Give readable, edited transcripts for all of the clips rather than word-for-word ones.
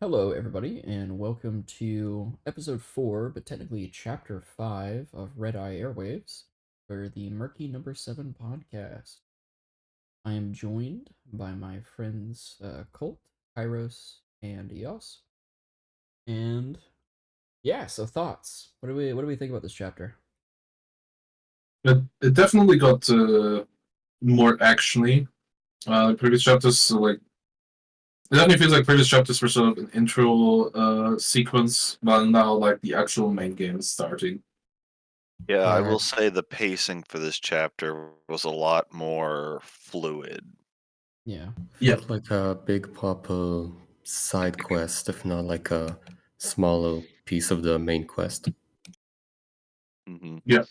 Hello, everybody, and welcome to episode 4, but technically chapter 5 of Redeye Airwaves for the Murky Number 7 podcast. I am joined by my friends Colt, Kairos, and Eos. And yeah, so thoughts. What do we think about this chapter? It definitely got more actiony. Previous chapters, it definitely feels like previous chapters were sort of an intro sequence, but now like the actual main game is starting. Yeah, I Yeah, will say the pacing for this chapter was a lot more fluid. yeah. Yeah, Felt like a big proper side quest, if not like a smaller piece of the main quest. hmm yeah.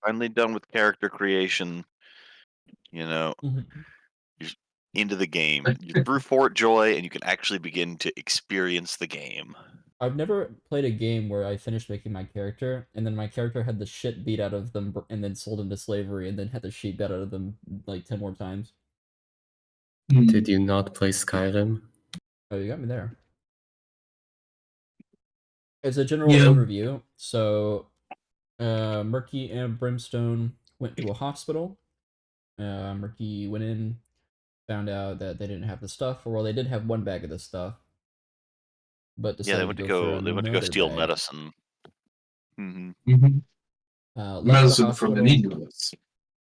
Finally done with character creation. You know, Mhm. you're into the game. You're through Fort Joy, and you can actually begin to experience the game. I've never played a game where I finished making my character, and then my character had the shit beat out of them, and then sold into slavery, and then had the shit beat out of them like 10 more times. Did you not play Skyrim? Oh, you got me there. As a general Yeah, overview, so Murky and Brimstone went to a hospital. Murky went in, found out that they didn't have the stuff, or well, they did have one bag of the stuff, but Yeah, they decided to went to go for go. They went to go another steal bag. medicine. hmm mm-hmm. Left the Medicine from the hospital, needles.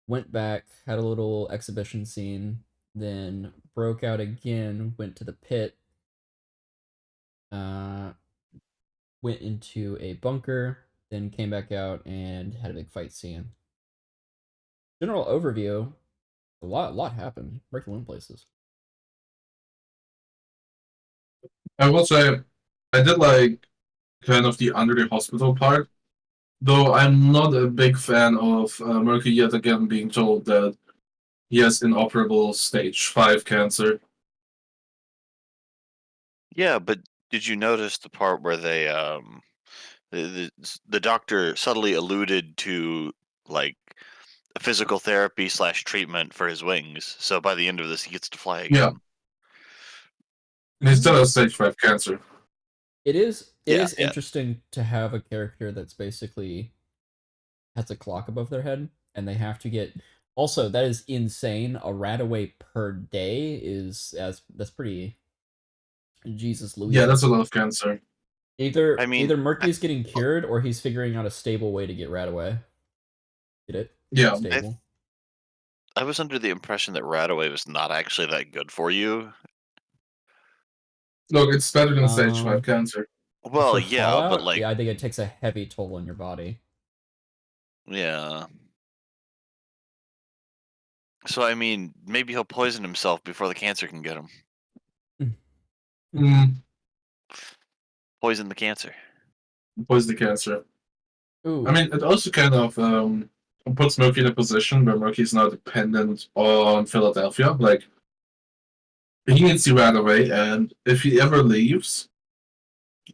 went back, had a little exhibition scene, then broke out again, went to the pit, uh, went into a bunker, then came back out and had a big fight scene. General overview, a lot happened. Murky went places. I will say, I did like kind of the under the hospital part, though I'm not a big fan of Murky yet again being told that he has inoperable stage 5 cancer. Yeah, but did you notice the part where the doctor subtly alluded to like physical therapy slash treatment for his wings. So by the end of this, he gets to fly Yeah, again. he still Mm, has stage 5 cancer. it Yeah, is yeah, interesting to have a character that's basically has a clock above their head, and they have to get. Also, that is insane. A rat away per day is as that's pretty Jesus Yeah, that's a Louises. lot of cancer. I mean, Either Murky's getting cured or he's figuring out a stable way to get rat away. Get it? Yeah, I Stable. I was under the impression that Radaway was not actually that good for you. look, it's better than stage 5 Um, cancer. Well, for yeah, but Fallout, like, yeah, I think it takes a heavy toll on your body. yeah. So I mean, maybe he'll poison himself before the cancer can get him. Mm, Poison the cancer. was the cancer. I Ooh, mean, it also kind of puts Murky in a position where Murky's now dependent on Philadelphia. Like, he needs to run away, and if he ever leaves,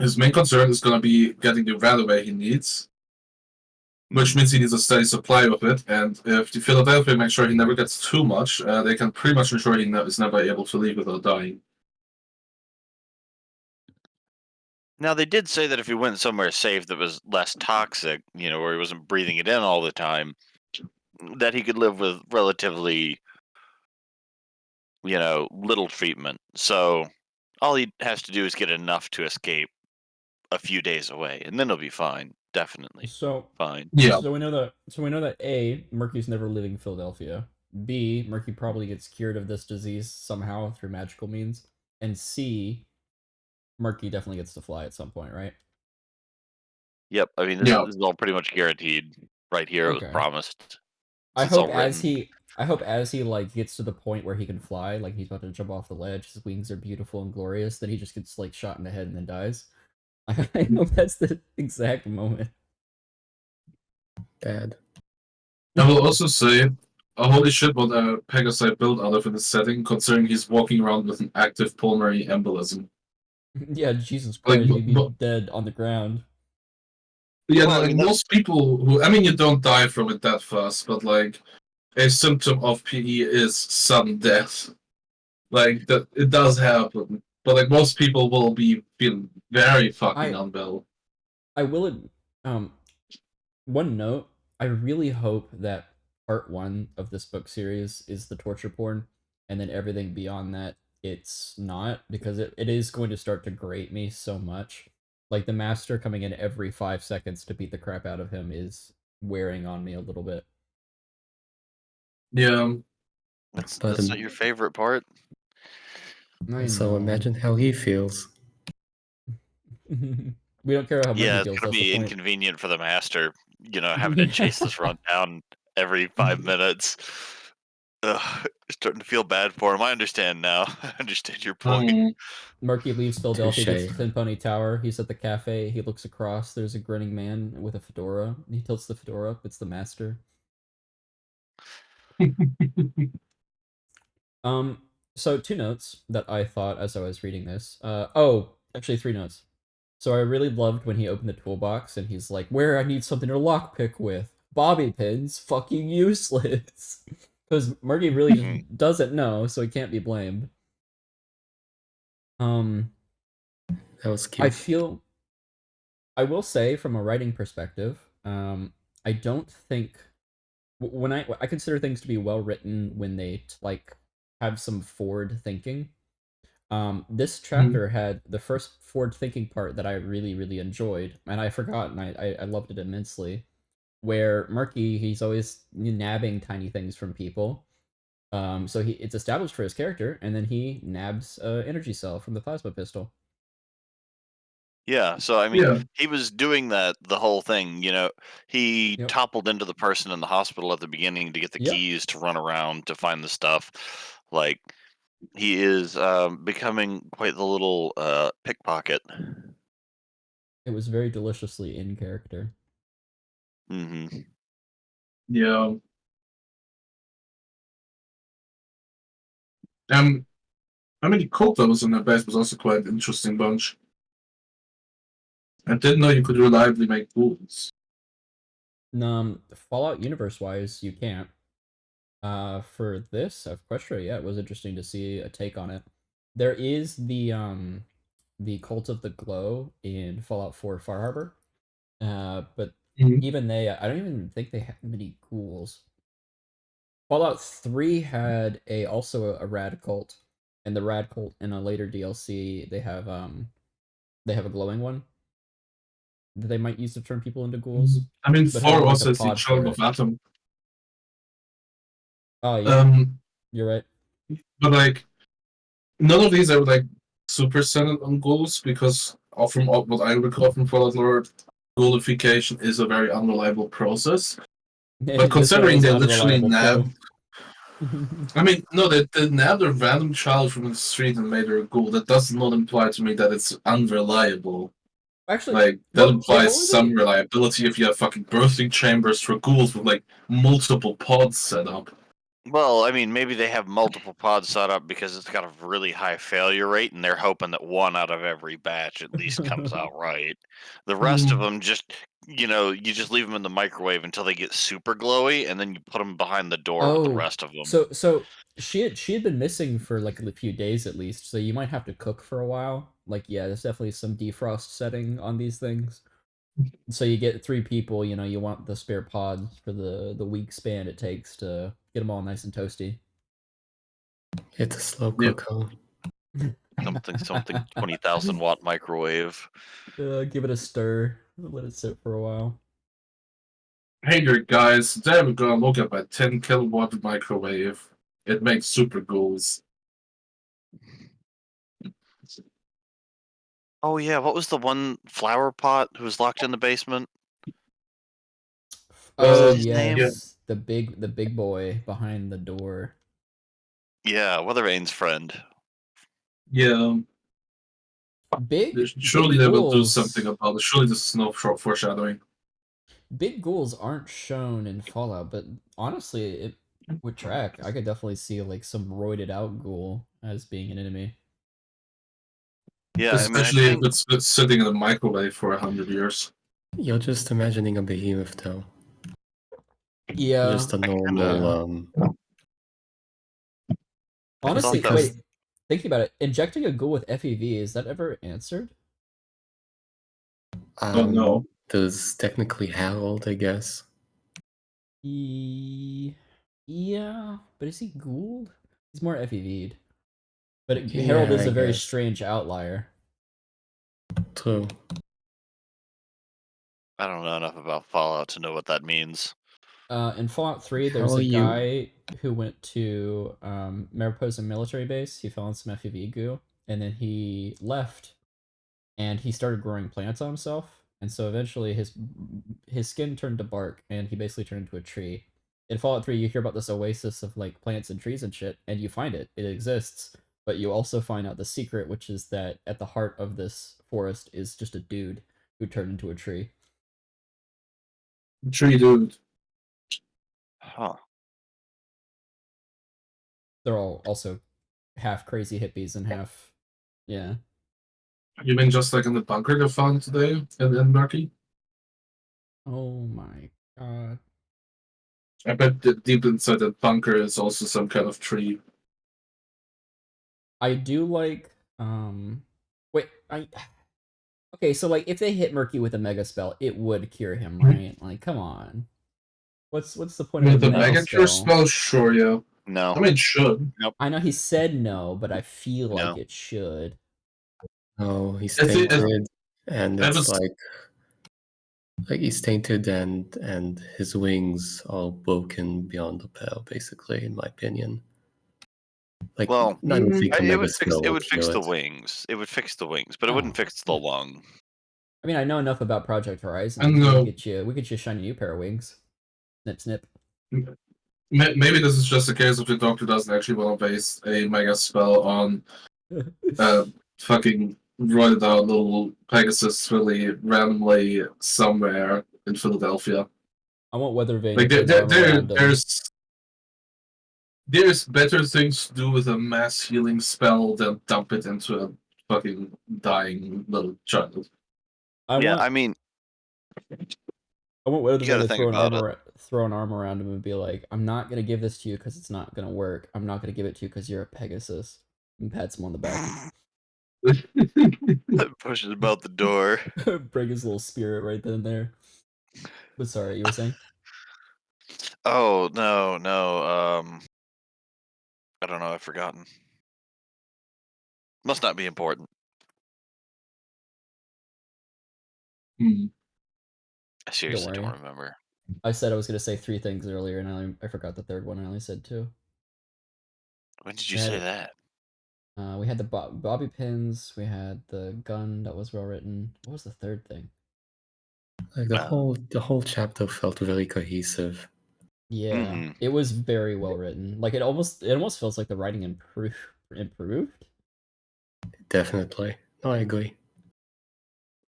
his main concern is going to be getting the rat away he needs, which means he needs a steady supply of it. And if the Philadelphia makes sure he never gets too much, they can pretty much ensure he is never able to leave without dying. Now they did say that if he went somewhere safe that was less toxic, where he wasn't breathing it in all the time, that he could live with relatively, little treatment. So all he has to do is get enough to escape a few days away, and then he'll be fine. Definitely so fine. Yeah, so we know that A, Murky's never leaving Philadelphia. B, Murky probably gets cured of this disease somehow through magical means. And C, Murky definitely gets to fly at some point, right? Yep. I mean, this, yeah. this is all pretty much guaranteed right here. It was Okay. promised. I It's all hope as written. he I hope as he like gets to the point where he can fly, like he's about to jump off the ledge, his wings are beautiful and glorious, that he just gets like shot in the head and then dies. I hope that's the exact moment. Bad. I will also say, holy shit, what a Pegasi built out of in this setting, considering he's walking around with an active pulmonary embolism. Yeah, Jesus Like, Christ, you'd be dead on the ground. yeah, Well, I like mean, that's most people who, I mean, you don't die from it that fast, but like a symptom of PE is sudden death. Like that, it does happen. but like most people will be feeling very fucking I unwell. I will one note, I really hope that part 1 of this book series is the torture porn, and then everything beyond that it's not, because it is going to start to grate me so much. Like the master coming in every 5 seconds to beat the crap out of him is wearing on me a little bit. Yeah. That's But not your favorite part. I so know. imagine how he feels. We don't care how Murky Yeah, it's feels, gonna that's the be point. inconvenient for the master, having to chase this run down every 5 minutes. Ugh, starting to feel bad for him. I understand now. I understand your point. Mm. Murky leaves Philadelphia, gets Touche. to Thin Pony Tower. He's at the cafe. He looks across. There's a grinning man with a fedora. He tilts the fedora up. It's the master. So 2 notes that I thought as I was reading this. Actually 3 notes. So I really loved when he opened the toolbox and he's like, "Where I need something to lockpick with. Bobby pins, fucking useless." Because Murky really Mm. just doesn't know, so he can't be blamed. That was I cute. feel I will say from a writing perspective, I don't think when I consider things to be well written when they like have some forward thinking. This Mm. chapter had the first forward thinking part that I really really enjoyed, and I forgot, and I loved it immensely. Where Murky, he's always nabbing tiny things from people. So it's established for his character, and then he nabs energy cell from the plasma pistol. Yeah, so I mean, Yeah. he was doing that the whole thing. He Yep. toppled into the person in the hospital at the beginning to get the Yep. keys to run around to find the stuff. Like he is becoming quite the little pickpocket. It was very deliciously in character. Hmm. Yeah. Um, I mean, the cult that was in the base was also quite an interesting bunch. I didn't know you could reliably make rules. Fallout universe wise, you can't. For this Equestria, yeah, it was interesting to see a take on it. There is the Cult of the Glow in Fallout 4 Far Harbor. But Mhm. even I don't even think they have many ghouls. Fallout 3 had also a rad cult, and the rad cult in a later DLC they have a glowing one that they might use to turn people into ghouls, I mean, but 4 having like a also has the pod charm for of it. Atom. Oh yeah, Um, you're right. but like, none of these are like super centered on ghouls because from what I recall from Fallout lore, ghoulification is a very unreliable process. But This one considering was they literally unreliable nabbed, too. I mean, no, they nabbed a random child from the street and made her a ghoul. That does not imply to me that it's unreliable. Actually, Like, that well, they've implies some only reliability if you have fucking birthing chambers for ghouls with like multiple pods set up. Well, I mean, maybe they have multiple pods set up because it's got a really high failure rate, and they're hoping that one out of every batch at least comes out right. The rest of Mm. them you just leave them in the microwave until they get super glowy, and then you put them behind the door with the Oh, rest of them. so she had been missing for like a few days at least, so you might have to cook for a while. Like, yeah, there's definitely some defrost setting on these things. So you get 3 people, you want the spare pods for the week span it takes to get them all nice and toasty. It's a slow Yeah. cook, huh? Something 20,000-watt microwave. Give it a stir, let it sit for a while. Hey there, guys. Today we're gonna look at my 10 kilowatt microwave. It makes super ghouls. Oh yeah, what was the one flower pot who was locked in the basement? What was Oh his name? Yeah, yes, the big boy behind the door. Yeah, Weathervane's friend. yeah. Surely Big they will do something ghouls. about it. Surely this is no foreshadowing. Big ghouls aren't shown in Fallout, but honestly, it would track. I could definitely see like some roided out ghoul as being an enemy. Yeah, I mean, I Especially if think it's sitting in a microwave for 100 years. You're just imagining a behemoth, though. Yeah. Just a I kind normal, of Yeah. I just thought Honestly, that because wait. thinking about it, injecting a ghoul with FEV, is that ever answered? Oh no. There's technically Harold, I guess. Yeah, but is he ghouled? He's more FEV'd. But Harold Yeah, is I a very guess. strange outlier. True. I don't know enough about Fallout to know what that means. In Fallout 3, How there's are a you? guy who went to Mariposa military base. He fell on some FEV goo, and then he left, and he started growing plants on himself. And so eventually his skin turned to bark, and he basically turned into a tree. In Fallout 3, you hear about this oasis of like plants and trees and shit, and you find it. It exists, but you also find out the secret, which is that at the heart of this forest is just a dude who turned into a tree. Tree dude. Huh. They're all also half crazy hippies and half, yeah. You mean just like in the bunker they found today in Murky? Oh my god. I bet that deep inside that bunker is also some kind of tree. I do like wait, I okay, so like if they hit Murky with a mega spell, it would cure him, right? Like come on. What's the point of a With the mega Mega Cure spell? spell, sure, yeah. No. I mean, it should. Nope. I know he said no, but I feel like No. it should. Oh, he's If it- tainted, and I it's was like he's tainted, and his wings are broken beyond repair, basically, in my opinion. Like, Well, I don't think a it mega would fix spell will the cure it. wings. It would fix the wings, but it Oh. wouldn't fix the lung. I mean, I know enough about Project Horizon. I know. We get you a shiny new pair of wings. Snip snip. Maybe this is just a case of the doctor doesn't actually want to base a Mega spell on fucking roided out little Pegasus really randomly somewhere in Philadelphia. I want Weathervane Like to put an arm around him. there's better things to do with a mass healing spell than dump it into a fucking dying little child. I want I mean, Weathervane gotta to think about it. throw an arm around him and be like, "I'm not gonna give this to you because it's not gonna work. I'm not gonna give it to you because you're a Pegasus." And pats him on the back. Pushes him out the door. Bring his little spirit right then and there. But sorry, you were saying? Oh no. I don't know. I've forgotten. Must not be important. Hmm. I seriously worry. don't remember. I said I was gonna say 3 things earlier, and I forgot the third one. I only said 2. When did you We had say it. that? We had the bobby pins. We had the gun that was well written. What was the third thing? Like the whole chapter felt very cohesive. Yeah, it was very well written. Like it almost feels like the writing improved. Definitely. No, I agree.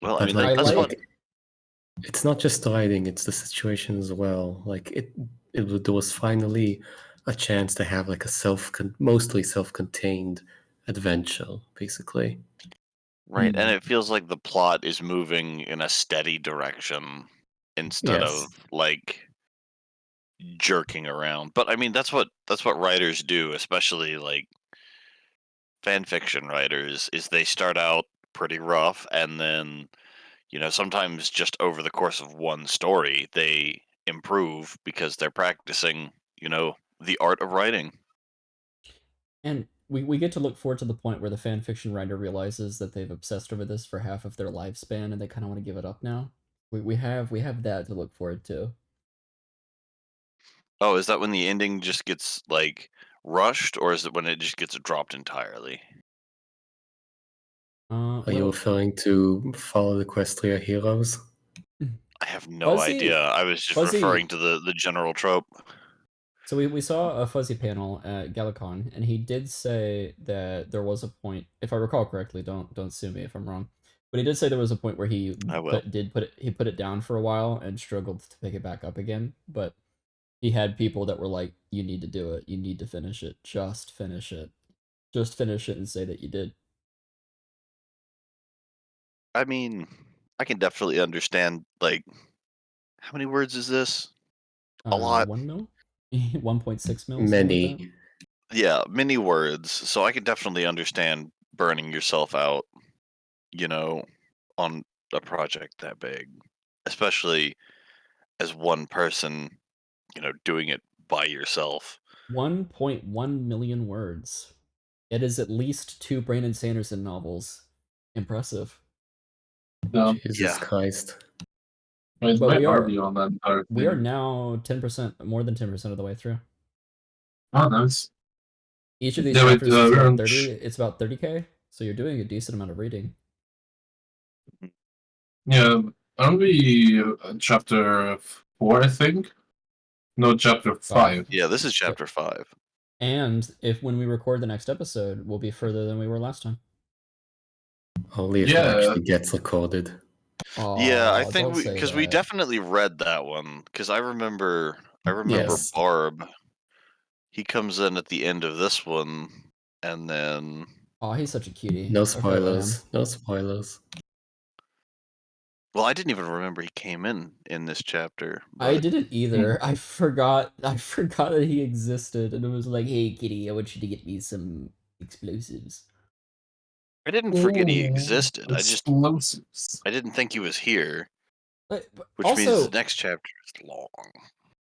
Well, I But mean, I that's what. like it's not just the writing; it's the situation as well. Like there was finally a chance to have like a mostly self-contained adventure, basically. Right, and it feels like the plot is moving in a steady direction instead Yes. of like jerking around. But I mean, that's what writers do, especially like fan fiction writers, is they start out pretty rough and then, sometimes just over the course of one story, they improve because they're practicing, the art of writing. And we get to look forward to the point where the fan fiction writer realizes that they've obsessed over this for half of their lifespan and they kind of want to give it up now. We have that to look forward to. Oh, is that when the ending just gets like rushed, or is it when it just gets dropped entirely? Are you Well, referring to Follow the Equestria Heroes? I have no idea. Fuzzy, I was just referring Fuzzy. to the general trope. So we saw a Fuzzy panel at Galacon, and he did say that there was a point, if I recall correctly, don't sue me if I'm wrong, but he did say there was a point where I will. he put it down for a while and struggled to pick it back up again, but he had people that were like, "You need to do it. You need to finish it. Just finish it. Just finish it and say that you did." I mean, I can definitely understand. Like, how many words is this? A lot. 1 mil, 1.6 mil, something like that. Many. Yeah, many words. So I can definitely understand burning yourself out, you know, on a project that big, especially as one person, doing it by yourself. 1.1 million words. It is at least 2 Brandon Sanderson novels. Impressive. Jesus Yeah. Christ. It's But very hard on that entire we are thing. now 10%, more than 10% of the way through. Oh, nice. Each of these Yeah, wait, chapters is we're about on 30. It's about 30k, so you're doing a decent amount of reading. yeah, aren't we chapter 4, I think? No, chapter 5. Yeah, this is Yep. chapter 5. And if when we record the next episode, we'll be further than we were last time. Only if it Yeah. actually gets recorded. Yeah, I Aw, think don't say because we that. definitely read that one. Because I remember Yes. Barb. He comes in at the end of this one, and then Aw, he's such a cutie. No I forgot about him. spoilers. No spoilers. well, I didn't even remember he came in this chapter. I But didn't either. I forgot that he existed, and it was like, hey kitty, I want you to get me some explosives. I didn't forget he Ooh, existed. explosives. I didn't think he was here, But which means the also, next chapter is long.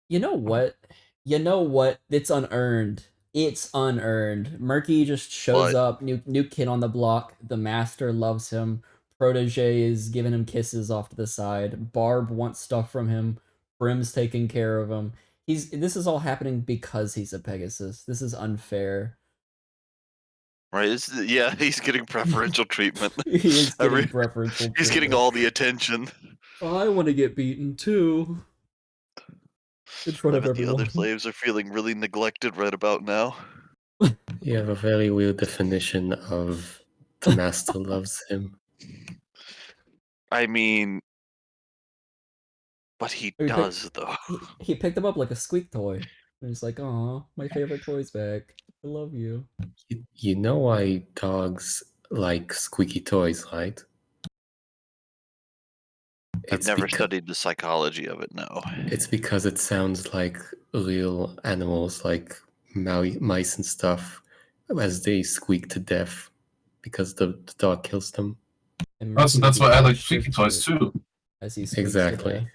you know what? You know what? It's unearned. It's unearned. Murky just shows What? up, new kid on the block. The master loves him. Protege is giving him kisses off to the side. Barb wants stuff from him. Brim's taking care of him. This is all happening because he's a Pegasus. This is unfair. Right? Yeah, he's getting preferential treatment. He is getting preferential He's getting treatment. all the attention. I want to get beaten too. In front I of bet the everyone. other slaves are feeling really neglected right about now. You have a very weird definition of the master loves him. I mean, but he He picked, does though. he picked him up like a squeak toy. And he's like, "Aw, my favorite toy's back. I love you." You know why dogs like squeaky toys, right? I've It's never because studied the psychology of it. No. it's because it sounds like real animals, like mice and stuff, as they squeak to death because the dog kills them. And Also, Murky would that's be why I like extra squeaky toys cute too. as he squeaks to Exactly. death.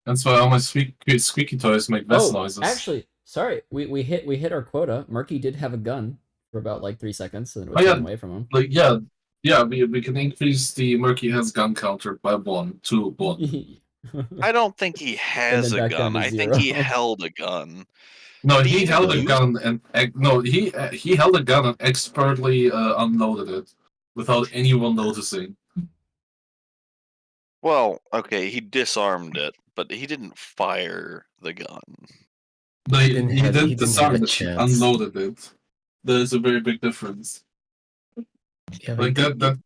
That's why all my squeaky toys make vest Oh, noises. actually, sorry, we hit our quota. Murky did have a gun for about like 3 seconds, and then it Oh was yeah, taken away from him. like yeah, we can increase the Murky has gun counter by 1 to 1. I don't think he And has then a back down gun. to I think 0. he held a gun. No, Did he he even held a use? gun and no, he held a gun and expertly unloaded it without anyone noticing. Well, okay, he disarmed it, but he didn't fire the gun. No, He he didn't didn't have a disarm it. He chance. unloaded it. There's a very big difference. Yeah, Like but that.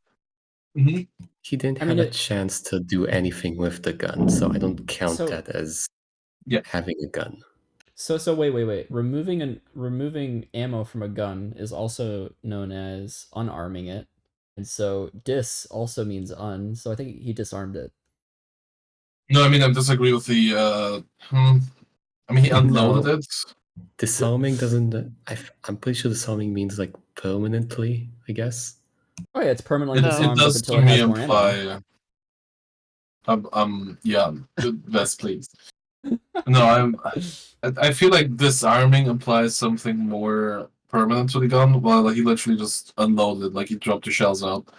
Mhm. he didn't I mean, have a chance to do anything with the gun, so I don't count So- that as Yeah. having a gun. So wait. Removing ammo from a gun is also known as unarming it. And so dis also means un, so I think he disarmed it. No, I mean I disagree with the. I mean he unloaded No. it. Disarming doesn't. I'm pretty sure disarming means like permanently, I guess. Oh yeah, it's permanently It disarmed up does until to it me has more ammo. imply. Yeah, yes, please. No, I feel like disarming implies something more permanent to the gun, while he literally just unloaded, like he dropped the shells out.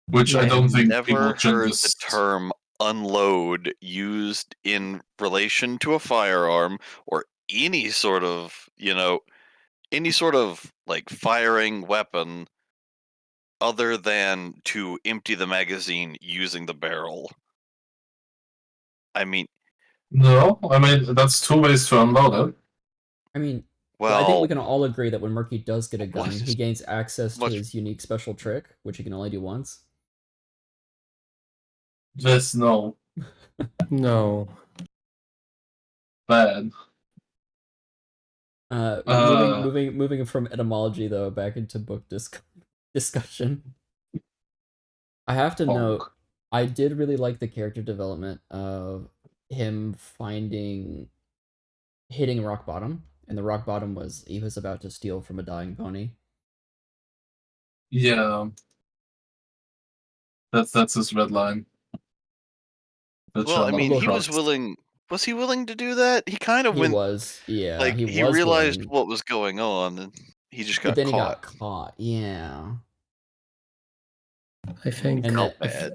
Which I Yeah, don't think Never people should heard the just. term unload used in relation to a firearm or any sort of, like firing weapon other than to empty the magazine using the barrel. I mean, No, I mean that's 2 ways to unload it. I mean, well, I think we well, can all agree that when Murky does get a what gun, is he gains access to much his unique special trick, which he can only do once. Just no, no. bad. Moving from etymology though back into book discussion. I have to note, Bonk. I did really like the character development of him hitting rock bottom. and the rock bottom was he was about to steal from a dying pony. Yeah, that's his red line. That Well, shall I not mean, be Although he was crossed. willing. Was he willing to do that? He kind of he went was, yeah, like he he was realized willing, what was going on, and he just but got then he caught. got caught. Yeah, I He think and felt that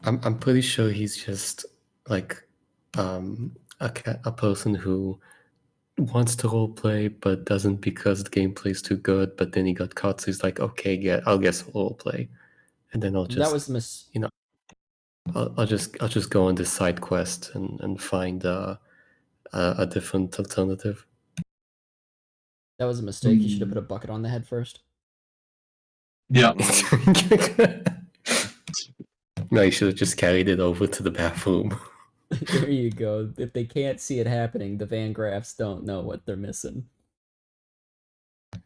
bad. I'm pretty sure he's just like a person who wants to roleplay but doesn't because the gameplay's too good. But then he got caught, so he's like, okay, yeah, I'll guess roleplay, and then I'll that just was the you know I'll just go on this side quest and find a different alternative. that was a mistake. You should have Hmm. put a bucket on the head first. Yeah. No, you should have just carried it over to the bathroom. There you go. If they can't see it happening, the Van Graffs don't know what they're missing.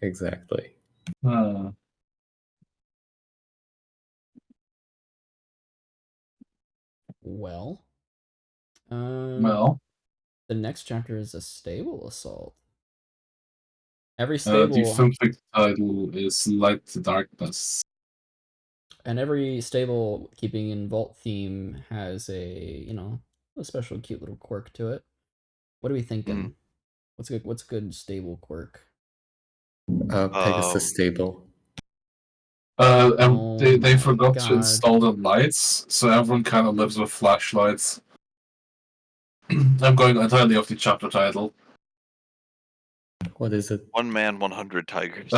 Exactly. Uh, Well, well, the next chapter is a stable assault. Every the stable fanfic title is Light to Darkness. and every stable keeping in vault theme has a special cute little quirk to it. What are we thinking? What's a good stable quirk? Pegasus stable. And Oh they my forgot to god. install the lights, so everyone kind of lives with flashlights. I'm going entirely off the chapter title. What is it? 1 man, 100 tigers.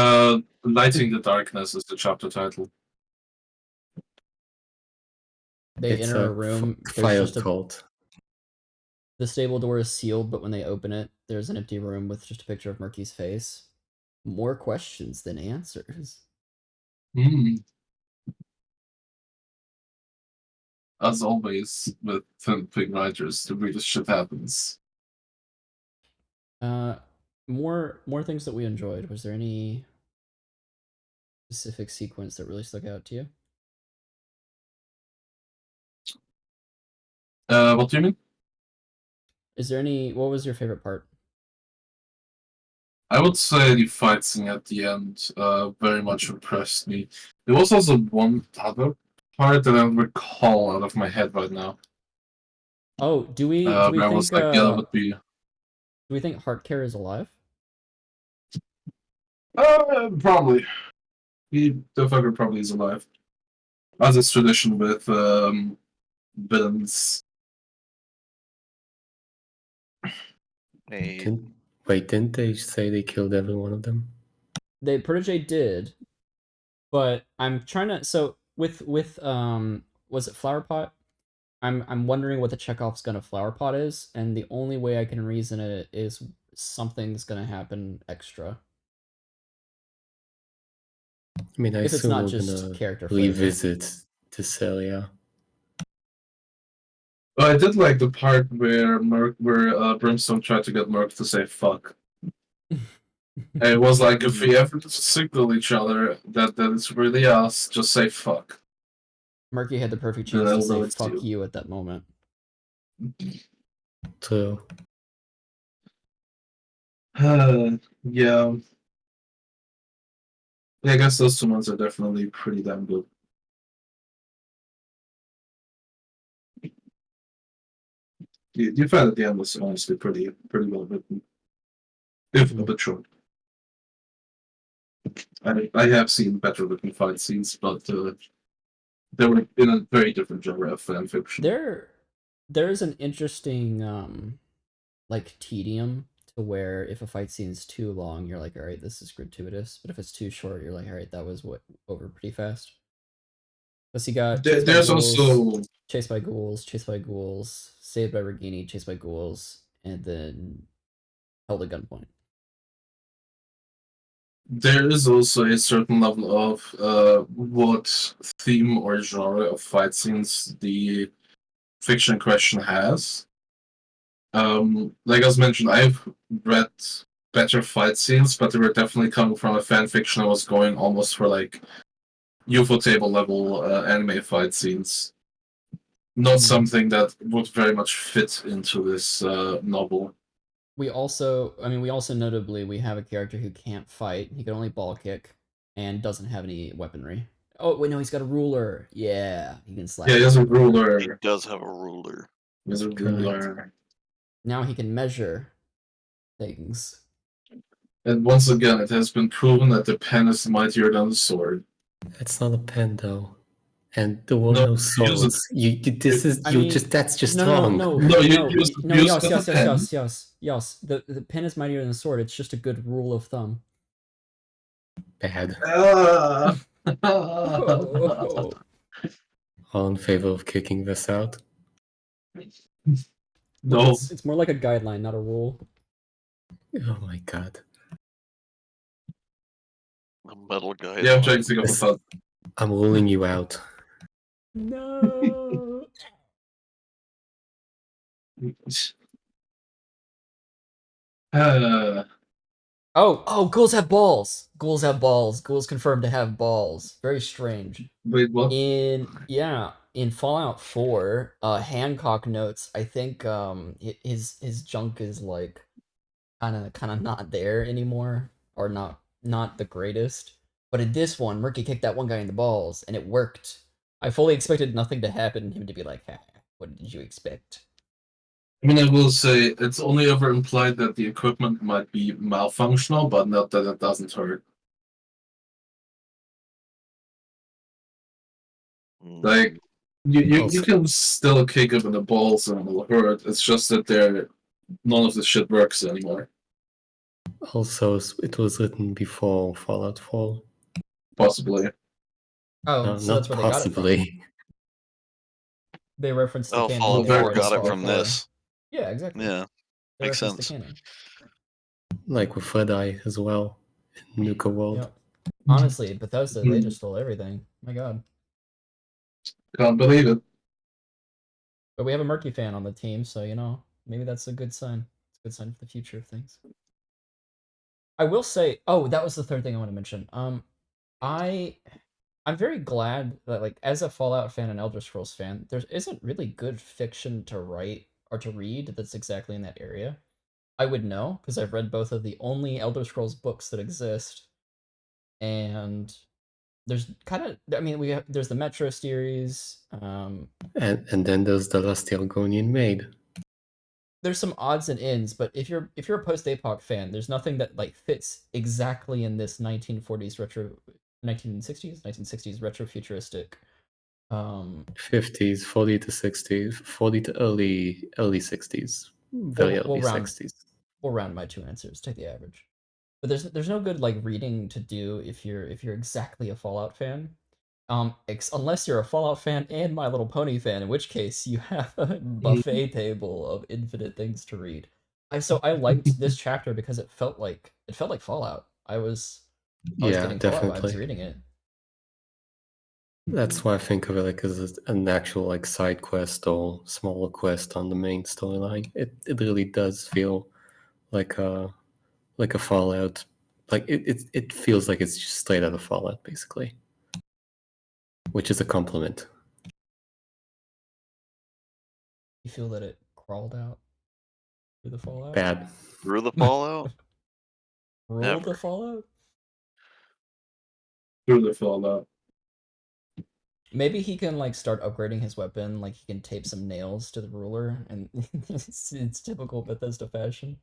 Lighting the Darkness is the chapter title. They It's enter a a room, there's fire just cult. the stable door is sealed, but when they open it, there's an empty room with just a picture of Murky's face. More questions than answers. Hmm. As always with fanfic writers, the weirdest shit happens. Uh, more things that we enjoyed. Was there any specific sequence that really stuck out to you? What do you mean? Is there any? What was your favorite part? I would say the fight scene at the end very much impressed me. There was also one other part that I don't recall out of my head right now. Oh, do we Where I was think like, yeah, that would be. do we think Heartcare is alive? Probably. The fucker probably is alive. As is tradition with villains. Hey, Didn't they say they killed every one of them? They Protege did, but I'm trying to. So with was it Flower Pot? I'm wondering what the Chekhov's gun of Flower Pot is, and the only way I can reason it is something's gonna happen extra. I mean, I If it's assume not we're just gonna character flavor. revisit this area. But I did like the part where Brimstone tried to get Merc to say fuck. And it was like, if we ever signal each other that it's really us, just say fuck. Murky had the perfect Then chance to I'll say know it's "fuck you. you" at that moment. So Yeah. Yeah, I guess those two ones are definitely pretty damn good. You found at the end was honestly pretty well written. If a bit short. I have seen better written fight scenes, but they were in a very different genre of fan fiction. There's an interesting like tedium to where if a fight scene is too long, you're like, all right, this is gratuitous. But if it's too short, you're like, all right, that was over pretty fast. Plus, you got There's also chased by ghouls, chased by ghouls, saved by Regini, chased by ghouls, and then held at gunpoint. there is also a certain level of what theme or genre of fight scenes the fiction question has. Like I was mentioned, I've read better fight scenes, but they were definitely coming from a fan fiction that was going almost for like UFO table level anime fight scenes. Not something that would very much fit into this novel. we also notably we have a character who can't fight. He can only ball kick and doesn't have any weaponry. Oh wait, no, he's got a ruler. Yeah, he can slap. Yeah, he has a He ruler. does have a ruler. He has a ruler. Now he can measure things. And once again, it has been proven that the pen is mightier than the sword. It's not a pen though, and there were No, no use it. swords. This is I mean, that's just no, wrong. No, use yes, it as a pen. yes. The pen is mightier than the sword. It's just a good rule of thumb. Bad. Oh. All in favor of kicking this out. No. It's more like a guideline, not a rule. Oh my god. A metal guy. Yeah, I'm trying to think of a This- thought. I'm ruling you out. No. Oh, ghouls have balls. Ghouls have balls. Ghouls confirmed to have balls. Very strange. Wait, what? In Fallout 4, Hancock notes, I think his junk is like kind of not there anymore, or not the greatest. But in this one, Murky kicked that one guy in the balls and it worked. I fully expected nothing to happen and him to be like, "Ha, what did you expect?" I mean, I will say it's only ever implied that the equipment might be malfunctional, but not that it doesn't hurt. Like, you can still kick him in the balls and it'll hurt. It's just that none of this shit works anymore. Also, it was written before Fallout 4. Possibly. Oh, No, so that's not where they got it from. possibly. They referenced the Oh, canon. Fallout when they 4 writing got it Fallout from 4. this. Yeah, exactly. Yeah, They makes referenced sense. the canon. Like with Redeye as well in Nuka World. Yep. Honestly, Bethesda, they just stole everything. My god. Can't believe it. But we have a Murky fan on the team, so maybe that's a good sign. It's a good sign for the future of things. I will say, oh, that was the third thing I want to mention. I'm very glad that, like, as a Fallout fan and Elder Scrolls fan, there isn't really good fiction to write or to read that's exactly in that area. I would know because I've read both of the only Elder Scrolls books that exist, and there's there's the Metro series. And then there's the Rusty Argonian Maid. There's some odds and ends, but if you're a post-apoc fan, there's nothing that like fits exactly in this 1940s retro, 1960s retro futuristic. 50s, 40 to 60s, 40 to early 60s, very early 60s. We'll round my two answers. Take the average. But there's no good like reading to do if you're exactly a Fallout fan. Unless you're a Fallout fan and My Little Pony fan, in which case you have a buffet table of infinite things to read. I liked this chapter because it felt like Fallout. I was getting Fallout vibes reading it. That's why I think of it like as an actual like side quest or smaller quest on the main storyline. It really does feel like a Fallout. Like it feels like it's just straight out of Fallout, basically, which is a compliment. You feel that it crawled out through the Fallout? Bad. Through the Fallout? Ruled the Fallout? Through the Fallout. Maybe he can like start upgrading his weapon. Like he can tape some nails to the ruler, and it's typical Bethesda fashion.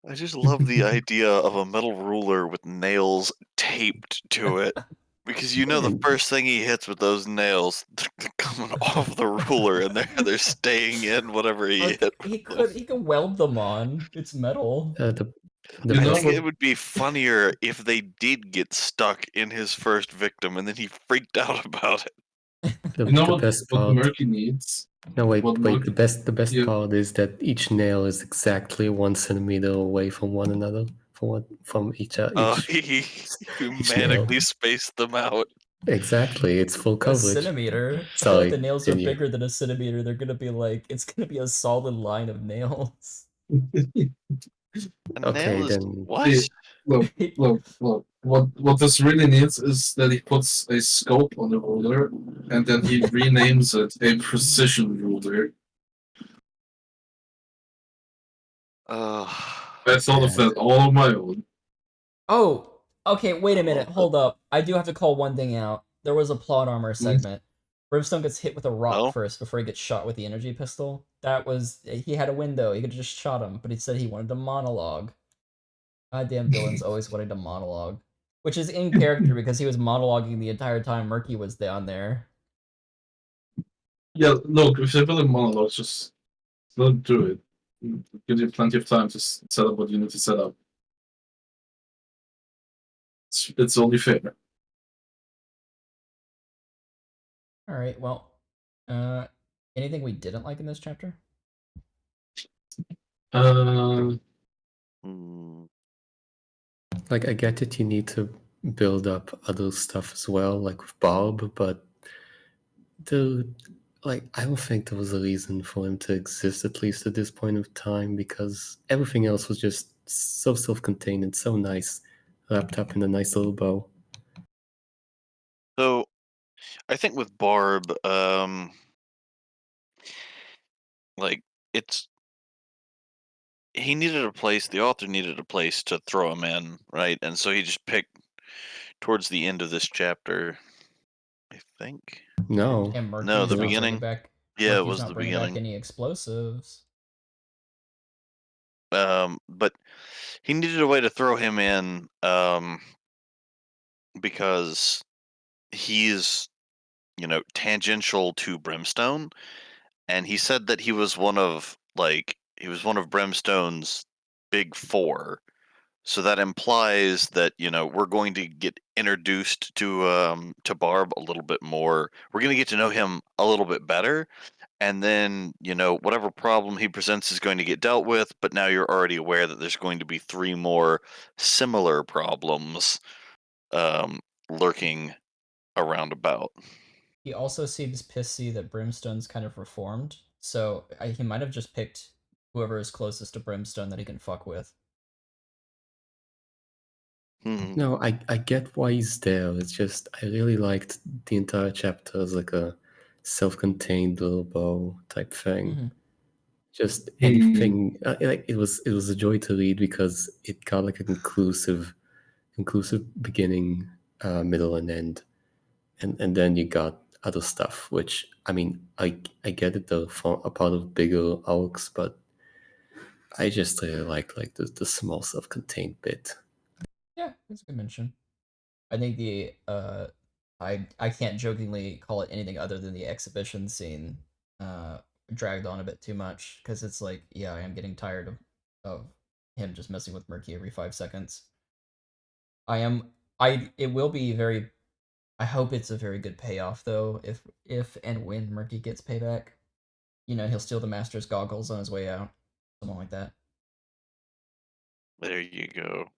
I just love the idea of a metal ruler with nails taped to it. Because the first thing he hits with those nails, they're coming off the ruler and they're staying in whatever he hit. He could weld them on. It's metal. I think it would be funnier if they did get stuck in his first victim and then he freaked out about it. What Murky needs? No, wait. The best part is that each nail is exactly 1 centimeter away from one another, from each. He manically spaced them out. Exactly, it's full coverage. A centimeter. Sorry, I feel like the nails are bigger than a centimeter. They're gonna be it's gonna be a solid line of nails. Okay, then what? Look. What this really needs is that he puts a scope on the ruler, and then he renames it a precision ruler. I thought of Yeah. that all on my own. Oh, okay, wait a I minute. love Hold up. I do have to call one thing out. There was a plot armor Hmm? segment. Brimstone gets hit with a rock Oh? first before he gets shot with the energy pistol. That was he had a window. He could have just shot him, but he said he wanted to monologue. Goddamn villains always wanting to monologue, which is in character because he was monologuing the entire time Murky was down there. Yeah, look, if they're building monologues, just don't do it. It gives you plenty of time to set up what you need to set up. It's only fair. All right, well, anything we didn't like in this chapter? Uh, Hmm. Like I get that you need to build up other stuff as well, like with Bob, but the like I don't think there was a reason for him to exist at least at this point of time because everything else was just so self-contained and so nice, wrapped up in a nice little bow. So, I think with Barb, like, it's he needed a place, the author needed a place to throw him in, right? And so he just picked towards the end of this chapter, I think. No, And No, the Murky's not bringing beginning. back. Yeah, it Murky's was not the bringing back beginning. any explosives. But he needed a way to throw him in, because he's, tangential to Brimstone, and he said that he was one of Brimstone's big four. So that implies that we're going to get introduced to Barb a little bit more. We're going to get to know him a little bit better, and then whatever problem he presents is going to get dealt with. But now you're already aware that there's going to be three more similar problems um, lurking around about. He also seems pissy that Brimstone's kind of reformed, so he might have just picked whoever is closest to Brimstone that he can fuck with. Hmm. no, I get why he's there. It's just I really liked the entire chapter as like a self-contained little bow type thing. Mm-hmm. Just hmm. anything like it was a joy to read because it got like a conclusive beginning, middle, and end, and then you got other stuff. Which I mean, I get it, they're a part of bigger arcs, but I just really like the small self-contained bit. Yeah, that's a good mention. I think the I can't jokingly call it anything other than the exhibition scene dragged on a bit too much because it's like, yeah, I am getting tired of him just messing with Murky every 5 seconds. I am I it will be very I hope it's a very good payoff though if and when Murky gets payback. He'll steal the master's goggles on his way out. Something like that. There you go.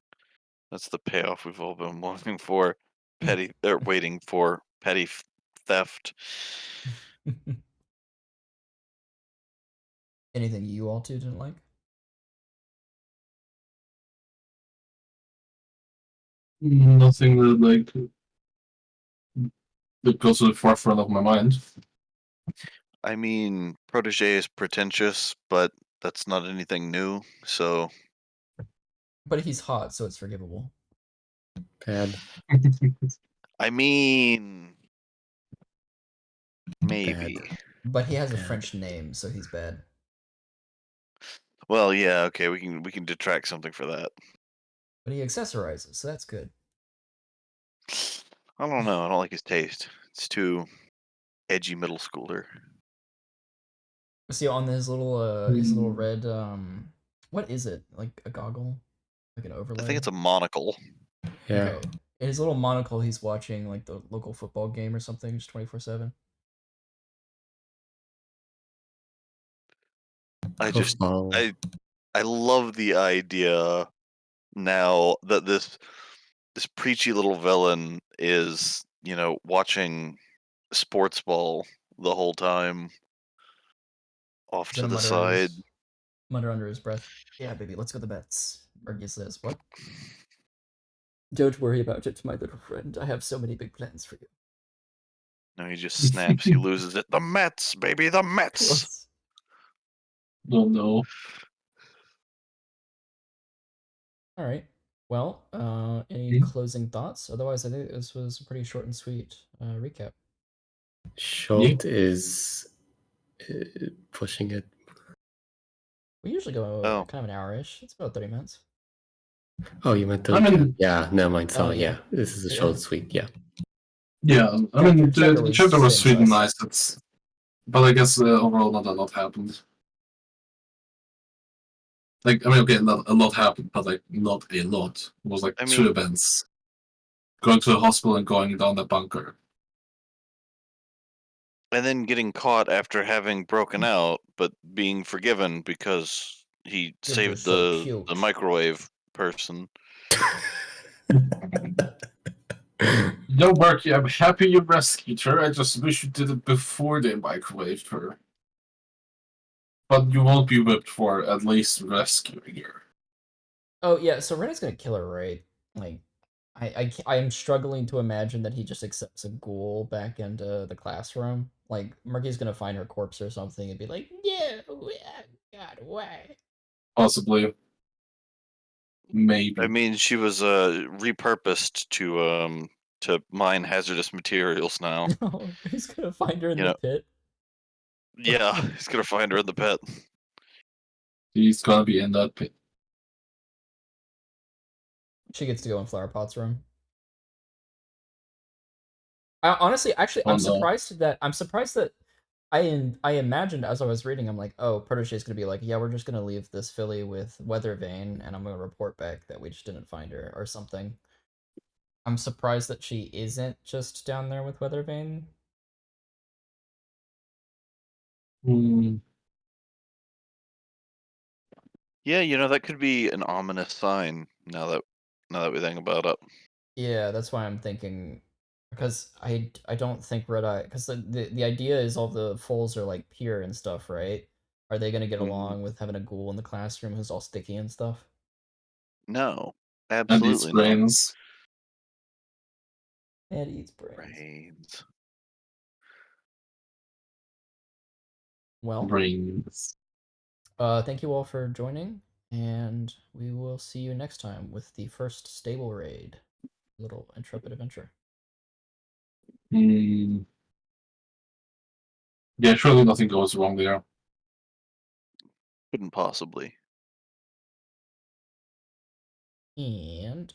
That's the payoff we've all been waiting for. Waiting for petty theft. Anything you all two didn't like? Nothing that goes to the forefront of my mind. I mean, Protege is pretentious, but that's not anything new. So, But he's hot, so it's forgivable. Bad, I mean, bad, maybe. But he has a bad. French name, so he's bad. Well, yeah, okay, we can detract something for that. But he accessorizes, so that's good. I don't know. I don't like his taste. It's too edgy middle schooler. See on his little red what is it? Like a goggle? Like an I think overlay? it's a monocle. Yeah, Okay. In his little monocle he's watching like the local football game or something, just 24/7. I just profile. I love the idea now that this preachy little villain is, watching sports ball the whole time off He's to gonna the side. mutter under his breath. Yeah, baby, let's go to bets. Margie says, what? Don't worry about it, my little friend. I have so many big plans for you. No, he just snaps. He loses it. The Mets, baby, the Of Mets. course. Don't know. All right. Well, any Mhm. closing thoughts? Otherwise, I think this was a pretty short and sweet recap. Yeah. Short is pushing it. We usually go Oh, kind of an hour-ish. It's about 30 minutes. Oh, you meant I the mean, yeah. Never mind. Oh, Sorry. yeah. Yeah, this is a Yeah. short and sweet. Yeah. yeah. I Chapter, mean, chapter the was chapter was sweet and fantastic. nice. But I guess overall not a lot happened. Like, I mean, okay, a lot happened, but like not a lot. It was like I two mean, events: going to the hospital and going down the bunker. and then getting caught after having broken out, but being forgiven because he You're saved just so the cute. microwave person. No, Marky, I'm happy you rescued her. I just wish you did it before they microwaved her. But you won't be whipped for at least rescuing her. Oh, yeah, so Rene's gonna kill her, right? Like, I am struggling to imagine that he just accepts a ghoul back into the classroom. Like, Murky's gonna find her corpse or something and be like, no, God, why? Possibly. I Maybe. mean, she was repurposed to mine hazardous materials now. No, he's gonna find her in You the know, pit. yeah, he's gonna find her in the pit. He's gonna be in that pit. She gets to go in Flower Pot's room. Honestly, actually, Oh no. I'm surprised that I imagined as I was reading, I'm like, oh, Protégé's gonna be like, yeah, we're just gonna leave this filly with Weathervane, and I'm gonna report back that we just didn't find her or something. I'm surprised that she isn't just down there with Weathervane. Hmm. Yeah, that could be an ominous sign. Now that we think about it. Yeah, that's why I'm thinking because I don't think Redeye because the idea is all the foals are like pure and stuff, right? Are they gonna get Hmm. along with having a ghoul in the classroom who's all sticky and stuff? No, And these absolutely not. brains. And eats brains. Brains. Well, Brains. thank you all for joining, and we will see you next time with the first stable raid. Little intrepid adventure. Hmm. Yeah, surely nothing goes wrong there. Couldn't possibly. And